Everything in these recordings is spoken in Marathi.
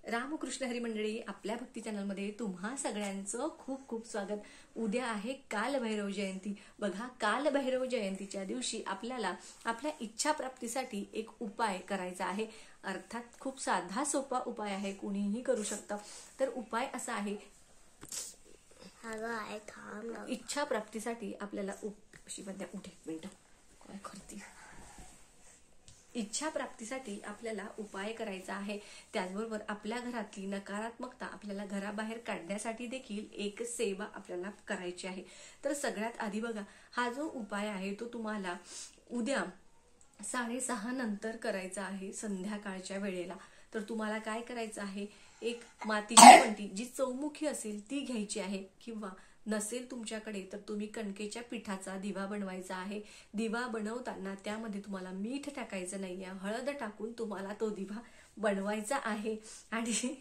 रामकृष्ण हरी मंडळी, आपल्या भक्ती चॅनलमध्ये तुम्हा सगळ्यांचं खूप खूप स्वागत। उद्या आहे कालभैरव जयंती। बघा, कालभैरव जयंतीच्या दिवशी आपल्याला आपल्या इच्छा प्राप्तीसाठी एक उपाय करायचा आहे। अर्थात खूप साधा सोपा उपाय आहे, कोणीही करू शकतं। तर उपाय असा आहे, इच्छा प्राप्तीसाठी आपल्याला इच्छा प्राप्तीसाठी आपल्याला उपाय करायचा आहे। त्याचबरोबर आपल्या घरातली नकारात्मकता आपल्याला घराबाहेर काढण्यासाठी देखील एक सेवा आपल्याला करायची आहे। तर सगळ्यात आधी बघा, हा जो उपाय आहे तो तुम्हाला उद्या 6:30 नंतर करायचा आहे, संध्याकाळच्या वेळेला। तर तुम्हाला काय करायचं आहे, एक मातीची पंटी जी चौमुखी असेल ती घ्यायची आहे, किंवा नसेल तुमच्याकडे तर तुम्ही कणकेच्या पिठाचा दिवा बनवायचा आहे। दिवा बनवताना त्यामध्ये तुम्हाला मीठ टाकायचं नाहीये, हळद टाकून तुम्हाला तो दिवा बनवायचा आहे। आणि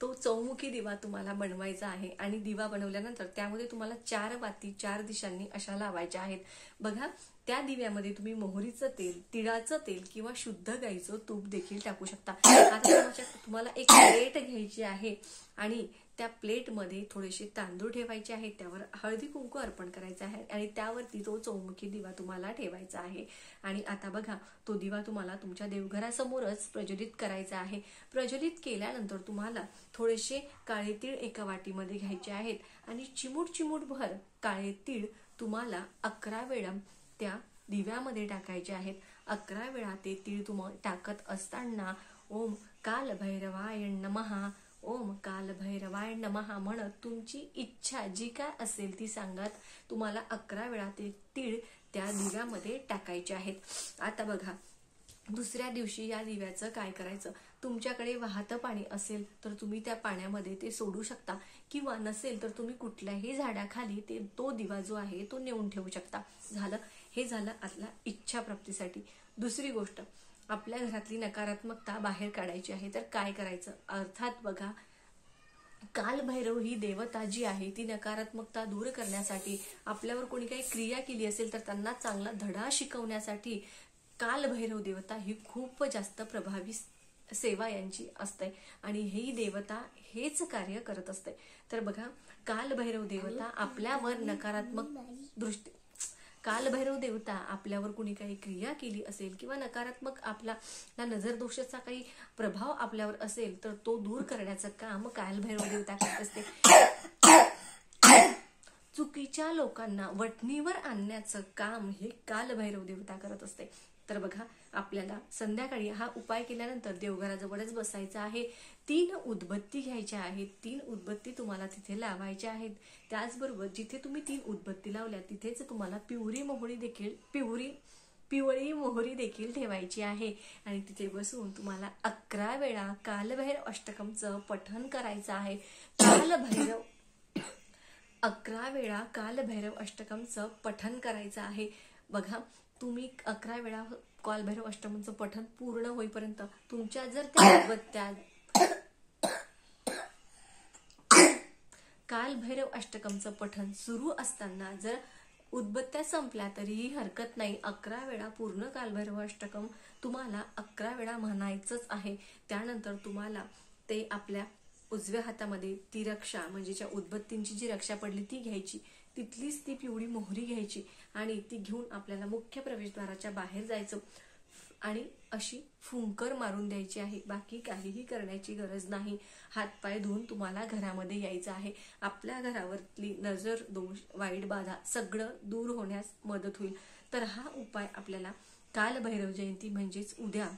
तो चौमुखी दिवा तुम्हाला बनवायचा आहे। आणि दिवा बनवल्यानंतर त्यामध्ये तुम्हाला 4 वाती 4 दिशांनी अशा लावायच्या आहेत। बघा, त्या दिव्यामध्ये तुम्ही मोहरीचं तेल, तिळाचं तेल किंवा शुद्ध गाईचं तूप देखील टाकू शकता। आता तुम्हाला एक प्लेट घ्यायची आहे आणि त्या प्लेटमध्ये थोडेसे तांदूळ ठेवायचे आहेत, त्यावर हळदी कुंकू अर्पण करायचं आहे आणि त्यावरती तो चौमुखी दिवा तुम्हाला ठेवायचा आहे। आणि आता बघा, तो दिवा तुम्हाला तुमच्या देवघरासमोरच प्रज्वलित करायचा आहे। प्रज्वलित केल्यानंतर तुम्हाला थोडेसे काळे तीळ एका वाटीमध्ये घ्यायचे आहेत आणि चिमूट भर काळे तीळ तुम्हाला 11 वेळा त्या दिव्यामध्ये टाकायचे आहेत। 11 वेळा ते तीळ तुम्ही टाकत असताना ओम कालभैरवाय नमः, ओम कालभैरवाय नमः म्हणत तुमची इच्छा जी काय असेल ती सांगत तुम्हाला 11 वेळा ते तीळ त्या दिव्यामध्ये टाकायचे आहेत। आता बघा, दुसऱ्या दिवशी या दिव्याचं काय करायचं, तुमच्याकडे वाहतं पाणी असेल तर तुम्ही त्या पाण्यामध्ये ते सोडू शकता, किंवा नसेल तर तुम्ही कुठल्याही झाडाखाली तो दिवा जो आहे तो नेऊन ठेवू शकता। झालं, हे झालं आपल्या इच्छा प्राप्तीसाठी। दुसरी गोष्ट, आपल्या घरातली नकारात्मकता बाहेर काढायची आहे। तर काय करायचं, अर्थात बघा, कालभैरव ही देवता जी आहे ती नकारात्मकता दूर करण्यासाठी, आपल्यावर कोणी काही क्रिया केली असेल तर त्यांना चांगला धडा शिकवण्यासाठी कालभैरव देवता ही खूप जास्त प्रभावी सेवा यांची असते आणि ही देवता हेच कार्य करत असते। तर बघा, कालभैरव देवता आपल्यावर नकारात्मक दृष्टी, कालभैरव देवता आपल्यावर कोणी काही क्रिया केली असेल किंवा नकारात्मक आपला नजर दोषाचा काही प्रभाव आपल्यावर असेल तर तो दूर करण्याचं काम कालभैरव देवता करत असते। चुकीच्या लोकांना वठणीवर आणण्याचं काम हे कालभैरव देवता करत असते। तर बघा, आपल्याला संध्याकाळी हा उपाय केल्यानंतर देवघराजवळच बसायचं आहे। 3 उदबत्ती घ्यायच्या आहेत, 3 उदबत्ती तुम्हाला तिथे लावायच्या आहेत। त्याचबरोबर जिथे तुम्ही 3 उदबत्ती लावल्या तिथेच तुम्हाला पिवळी मोहरी देखील ठेवायची आहे आणि तिथे बसून तुम्हाला 11 वेळा कालभैरव अष्टकमचं पठण करायचं आहे। 11 वेळा कालभैरव अष्टकमचं पठण करायचं आहे। बघा, तुम्ही 11 वेळा कालभैरव अष्टकमचं पठण पूर्ण होईपर्यंत तुमच्या जर त्या उदबत्त्या कालभैरव अष्टकमचं पठण सुरू असताना जर उदबत्त्या संपल्या तरीही हरकत नाही। 11 वेळा पूर्ण कालभैरव अष्टकम तुम्हाला 11 वेळा म्हणायचंच आहे। त्यानंतर तुम्हाला ते आपल्या उजव्या हातामध्ये ती रक्षा, म्हणजे ज्या उदबत्तींची जी रक्षा पडली ती घ्यायची, तिथलीच ती पिवळी मोहरी घ्यायची आणि ती घेऊन आपल्याला मुख्य प्रवेशद्वाराच्या बाहेर जायचं आणि अशी फुंकर मारून द्यायची आहे। बाकी काहीही करण्याची गरज नाही। हातपाय धुवून तुम्हाला घरामध्ये यायचं आहे। आपल्या घरावरली नजर दोष, वाईट बाधा सगळं दूर होण्यास मदत होईल। तर हा उपाय आपल्याला कालभैरव जयंती म्हणजेच उद्या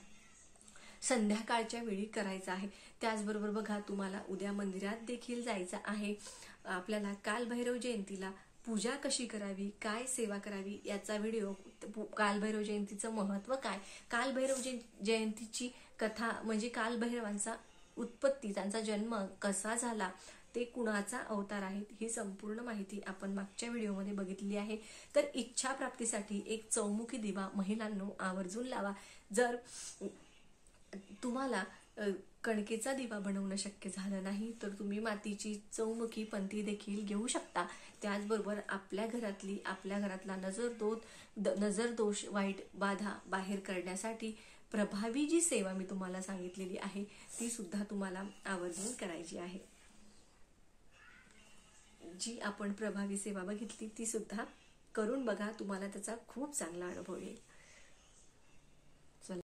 संध्याकाळच्या वेळी करायचा आहे। त्याचबरोबर बघा, तुम्हाला उद्या मंदिरात देखील जायचं आहे। आपल्याला कालभैरव जयंतीला पूजा कशी करावी, काय सेवा करावी याचा व्हिडिओ, कालभैरव जयंतीचं महत्व काय, कालभैरव जयंतीची कथा म्हणजे कालभैरवांचा उत्पत्ती, त्यांचा जन्म कसा झाला, ते कुणाचा अवतार आहे, ही संपूर्ण माहिती आपण मागच्या व्हिडिओमध्ये बघितली आहे। तर इच्छा प्राप्तीसाठी एक चौमुखी दिवा महिलांनो आवर्जून लावा। जर तुम्हाला कणकेचा दिवा बनवणं शक्य झालं नाही तर तुम्ही मातीची चौमुखी पंती देखील घेऊ शकता। त्याचबरोबर आपल्या घरातला नजर दोष, वाईट बाधा बाहेर करण्यासाठी प्रभावी जी सेवा मी तुम्हाला सांगितलेली आहे ती सुद्धा तुम्हाला आवर्जून करायची आहे. जी आपण प्रभावी सेवा बघितली ती सुद्धा करून बघा, तुम्हाला त्याचा खूप चांगला अनुभव येईल.